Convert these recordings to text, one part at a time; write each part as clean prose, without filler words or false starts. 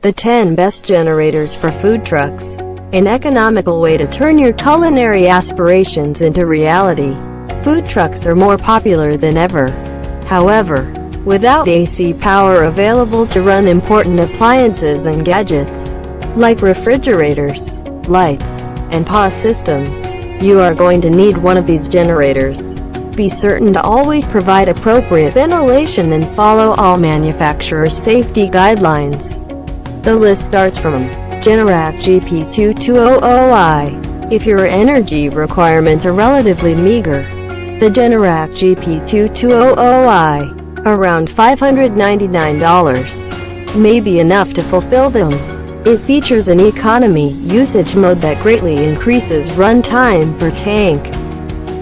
The 10 best generators for food trucks. An economical way to turn your culinary aspirations into reality. Food trucks are more popular than ever. However, without AC power available to run important appliances and gadgets, like refrigerators, lights, and POS systems, you are going to need one of these generators. Be certain to always provide appropriate ventilation and follow all manufacturers' safety guidelines. The list starts from Generac GP220i. If your energy requirements are relatively meager, the Generac GP220i, around $599, may be enough to fulfill them. It features an economy usage mode that greatly increases run time per tank,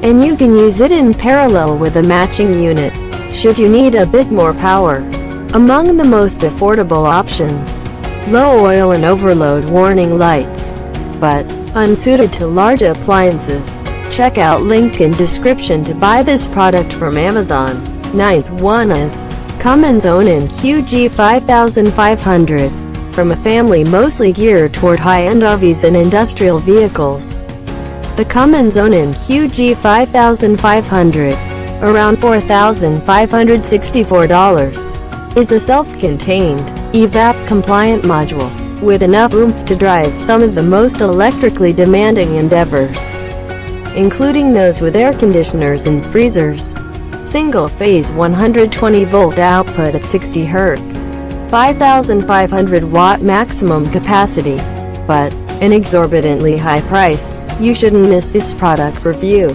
and you can use it in parallel with a matching unit, should you need a bit more power. Among the most affordable options, low oil and overload warning lights, but unsuited to large appliances. Check out link in description to buy this product from Amazon. Ninth one is Cummins Onan QG5500. From a family mostly geared toward high-end RVs and industrial vehicles, the Cummins Onan QG5500, around $4,564, is a self-contained, EVAP-compliant module, with enough oomph to drive some of the most electrically demanding endeavors, including those with air conditioners and freezers. Single-phase 120-volt output at 60 Hz. 5,500 watt maximum capacity, but an exorbitantly high price. You shouldn't miss this product's review.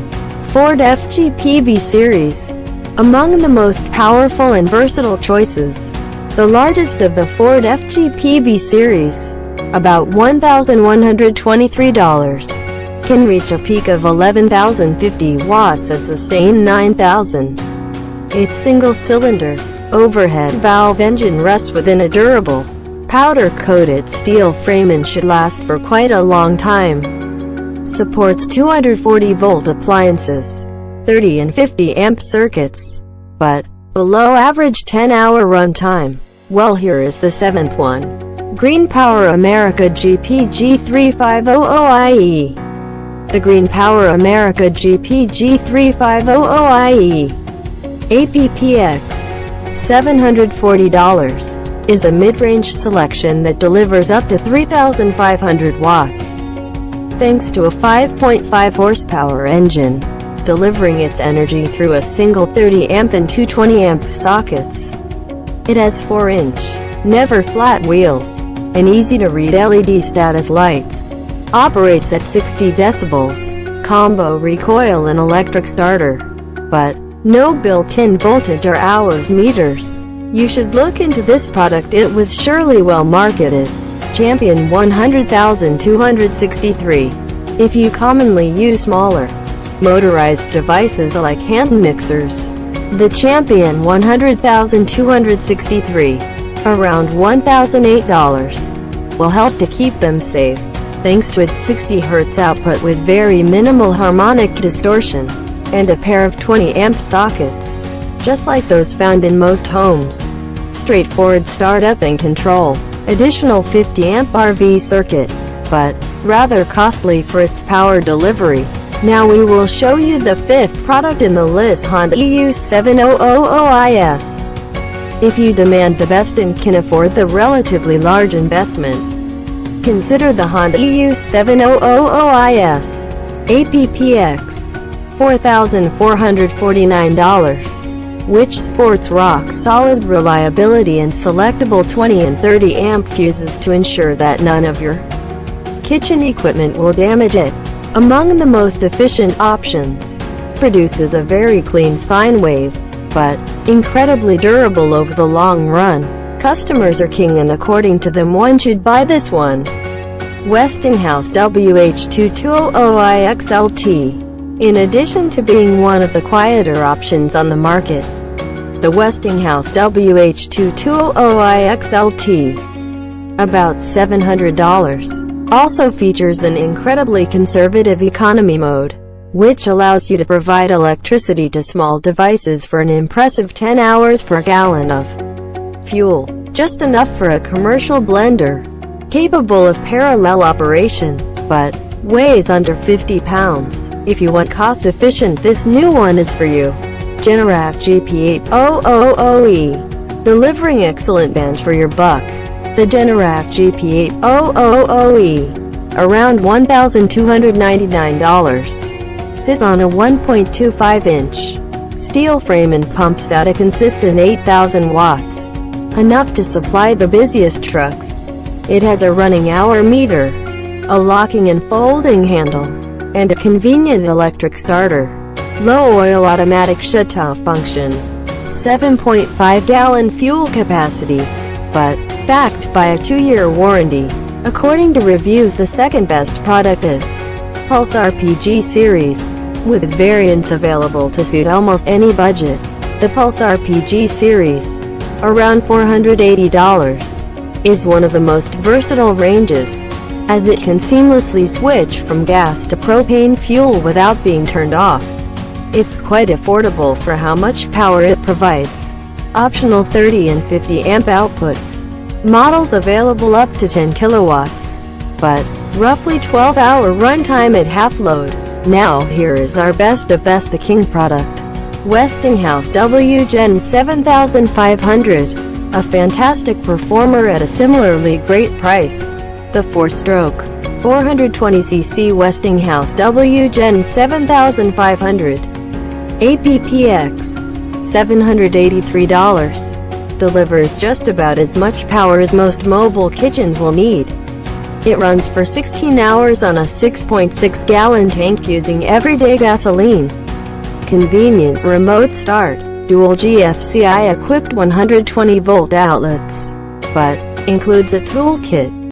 Ford FGPB Series. Among the most powerful and versatile choices, the largest of the Ford FGPB Series, about $1,123, can reach a peak of 11,050 watts and sustain 9,000. Its single-cylinder, overhead valve engine rests within a durable, powder-coated steel frame and should last for quite a long time. Supports 240-volt appliances, 30 and 50 amp circuits, but below average 10-hour runtime. Well, here is the 7th one. Green Power America GPG3500IE. The Green Power America GPG3500IE APPX $740 is a mid-range selection that delivers up to 3,500 watts, thanks to a 5.5 horsepower engine, delivering its energy through a single 30 amp and two 20 amp sockets. It has 4-inch, never flat wheels, and easy-to-read LED status lights. Operates at 60 decibels, combo recoil and electric starter, but no built-in voltage or hours meters. You should look into this product. It was surely well marketed. Champion 100,263. If you commonly use smaller, motorized devices like hand mixers, the Champion 100,263, around $1,008, will help to keep them safe, thanks to its 60 Hz output with very minimal harmonic distortion, and a pair of 20 amp sockets, just like those found in most homes. Straightforward startup and control. Additional 50 amp RV circuit, but rather costly for its power delivery. Now we will show you the 5th product in the list, Honda EU7000IS. If you demand the best and can afford the relatively large investment, consider the Honda EU7000IS APPX $4,449, which sports rock-solid reliability and selectable 20 and 30 amp fuses to ensure that none of your kitchen equipment will damage it. Among the most efficient options, produces a very clean sine wave, but incredibly durable over the long run. Customers are king, and according to them, one should buy this one. Westinghouse WH2200iXLT. In addition to being one of the quieter options on the market, the Westinghouse WH2200iXLT, about $700, also features an incredibly conservative economy mode, which allows you to provide electricity to small devices for an impressive 10 hours per gallon of fuel. just enough for a commercial blender. Capable of parallel operation, but weighs under 50 pounds. If you want cost efficient, this new one is for you. Generac GP8000E. Delivering excellent bang for your buck. The Generac GP8000E, around $1,299, sits on a 1.25-inch steel frame and pumps out a consistent 8,000 watts, enough to supply the busiest trucks. It has a running hour meter, a locking and folding handle, and a convenient electric starter. Low oil automatic shut-off function. 7.5-gallon fuel capacity, but backed by a 2-year warranty. According to reviews, the second best product is Pulse RPG series, with variants available to suit almost any budget. The Pulse RPG series, around $480, is one of the most versatile ranges, as it can seamlessly switch from gas to propane fuel without being turned off. It's quite affordable for how much power it provides. Optional 30 and 50 amp outputs. Models available up to 10 kilowatts, but roughly 12-hour runtime at half load. Now here is our best of best, the king product. Westinghouse W Gen 7500, a fantastic performer at a similarly great price. The 4-stroke, 420cc Westinghouse W Gen 7500, APPX, $783, delivers just about as much power as most mobile kitchens will need. It runs for 16 hours on a 6.6-gallon tank using everyday gasoline. Convenient remote start, dual GFCI equipped 120-volt outlets, but includes a toolkit.